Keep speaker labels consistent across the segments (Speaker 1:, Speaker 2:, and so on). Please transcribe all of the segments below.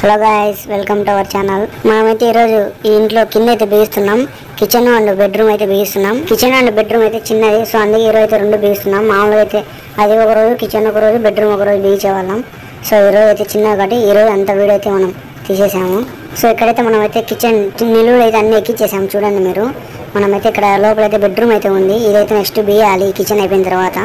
Speaker 1: Hello guys, welcome to our channel. మనమైతే ఈరోజు ఈ ఇంట్లో కింద అయితే బిగిస్తున్నాం. కిచెన్ అండ్ బెడ్రూమ్ అయితే బిగిస్తున్నాం. కిచెన్ అండ్ బెడ్రూమ్ అయితే చిన్నది, సో అందుకే ఈరోజు అయితే రెండు బిగిస్తున్నాం. మామూలుగా అయితే అది ఒక రోజు కిచెన్ ఒక రోజు బెడ్రూమ్ ఒక రోజు బిగించేవాళ్ళం. సో ఈరోజు అయితే చిన్నది కాబట్టి ఈరోజు అంత వీడియో అయితే మనం తీసేసాము. సో ఇక్కడైతే మనం అయితే కిచెన్ నిలువులు అయితే అన్ని ఎక్కించేసాము. చూడండి మీరు, మనమైతే ఇక్కడ లోపలైతే బెడ్రూమ్ అయితే ఉంది. ఇదైతే నెక్స్ట్ బియ్యాలి కిచెన్ అయిపోయిన తర్వాత.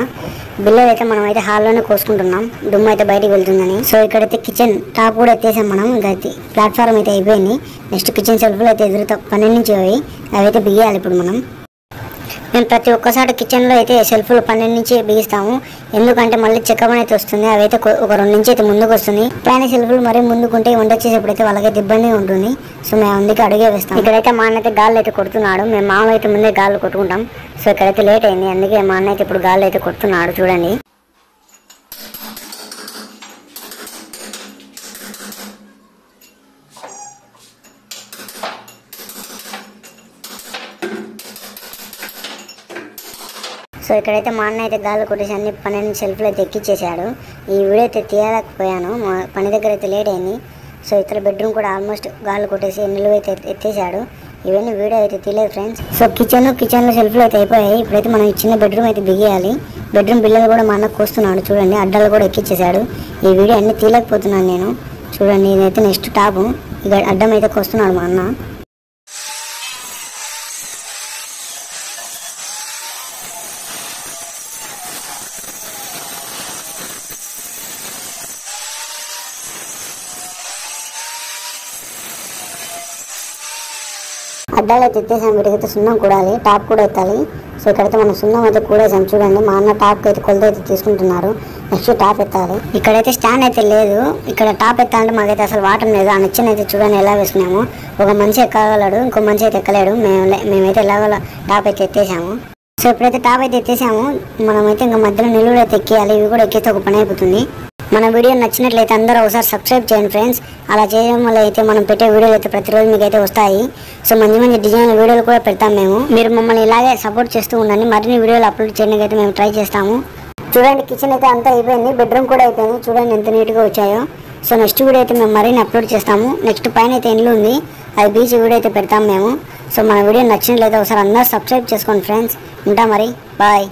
Speaker 1: బిల్లలు అయితే మనం అయితే హాల్లోనే కోసుకుంటున్నాం, దుమ్ము అయితే బయటికి వెళ్తుందని. సో ఇక్కడైతే కిచెన్ టాప్ కూడా ఎత్తేసాం మనం. ఇంకా ప్లాట్ఫామ్ అయితే అయిపోయింది. నెక్స్ట్ కిచెన్ సెల్ఫ్లు అయితే ఎదురుతా 12 నుంచి అవి అయితే బిగియాలి ఇప్పుడు మనం. మేము ప్రతి ఒక్కసారి కిచెన్లో అయితే సెల్ఫ్లు 12 నుంచి బిగిస్తాము. ఎందుకంటే మళ్ళీ చెక్కమని అయితే వస్తుంది. అవి అయితే ఒక 2 నుంచి అయితే ముందుకు వస్తుంది. పైన సెల్ఫ్లు మరీ ముందుకుంటే వంట చేసేప్పుడైతే వాళ్ళకైతే ఇబ్బందిగా ఉంటుంది. సో మేము అందుకే అడిగే వేస్తాం. ఇక్కడైతే మా అన్న అయితే గాల్లో అయితే కొడుతున్నాడు. మేము మామూలు అయితే ముందే గాల్లో కొట్టుకుంటాం. సో ఇక్కడైతే లేట్ అయింది, అందుకే మా అన్న అయితే ఇప్పుడు గాల్లో అయితే కొడుతున్నాడు. చూడండి, సో ఇక్కడైతే మా అన్న అయితే గాలి కొట్టేసి అన్ని 12 షెల్ఫ్లు అయితే ఎక్కిచ్చేసాడు. ఈ వీడియో అయితే తీయలేకపోయాను, మా పని దగ్గర అయితే లేట్ అయింది. సో ఇతర బెడ్రూమ్ కూడా ఆల్మోస్ట్ గాలి కొట్టేసి నిలువ అయితే ఎత్తేసాడు. ఇవన్నీ వీడియో అయితే తీయలేదు ఫ్రెండ్స్. సో కిచెన్లో షెల్ఫ్లు అయితే అయిపోయాయి. ఇప్పుడైతే మనం చిన్న బెడ్రూమ్ అయితే బిగియాలి. బెడ్రూమ్ బిల్లలు కూడా మా అన్న కోస్తున్నాడు. చూడండి, అడ్డాలు కూడా ఎక్కిచ్చేసాడు. ఈ వీడియో అన్ని తీయలేకపోతున్నాను నేను. చూడండి, ఇదైతే నెక్స్ట్ టాపు. ఇక అడ్డం అయితే కోస్తున్నాడు మా అన్న. అడ్డాలు అయితే ఎత్తేసాం. వీటికైతే సున్నం కూడాలి, టాప్ కూడా ఎత్తాలి. సో ఇక్కడైతే మనం సున్నం అయితే కూడేసాం. చూడండి, మా అన్న టాప్కి అయితే కొలత అయితే తీసుకుంటున్నారు. నెక్స్ట్ టాప్ ఎత్తాలి. ఇక్కడైతే స్టాండ్ అయితే లేదు. ఇక్కడ టాప్ ఎత్తాలంటే మాకైతే అసలు వాటర్ లేదు. ఆ నిచ్చెన అయితే చూడండి ఎలా వేసుకున్నాము. ఒక మనిషి ఎక్కగలడు, ఇంకో మనిషి అయితే ఎక్కలేడు. మేమైతే ఎలాగో టాప్ అయితే ఎత్తేసాము. సో ఇప్పుడైతే టాప్ అయితే ఎత్తేసాము. మనమైతే ఇంకా మధ్యలో నిలువులు అయితే ఎక్కేయాలి. ఇవి కూడా ఎక్కితే ఒక పని అయిపోతుంది. మన వీడియో నచ్చినట్లయితే అందరూ ఒకసారి సబ్స్క్రైబ్ చేయండి ఫ్రెండ్స్. అలా చేయడం వల్ల అయితే మనం పెట్టే వీడియోలు అయితే ప్రతిరోజు మీకు అయితే వస్తాయి. సో మంచి డిజైన్ వీడియోలు కూడా పెడతాం మేము. మీరు మమ్మల్ని ఇలాగే సపోర్ట్ చేస్తూ ఉండండి. మరిన్ని వీడియోలు అప్లోడ్ చేయడానికి అయితే మేము ట్రై చేస్తాము. చూడండి, కిచెన్ అయితే అంతా అయిపోయింది. బెడ్రూమ్ కూడా అయిపోయింది. చూడండి ఎంత నీట్గా వచ్చాయో. సో నెక్స్ట్ వీడియో అయితే మేము మరిన్ని అప్లోడ్ చేస్తాము. నెక్స్ట్ పైన అయితే ఇల్లు ఉంది, అది బీచ్ వీడియో అయితే పెడతాం మేము. సో మన వీడియో నచ్చినట్లయితే ఒకసారి అందరూ సబ్స్క్రైబ్ చేసుకోండి ఫ్రెండ్స్. ఉంటా మరి, బాయ్.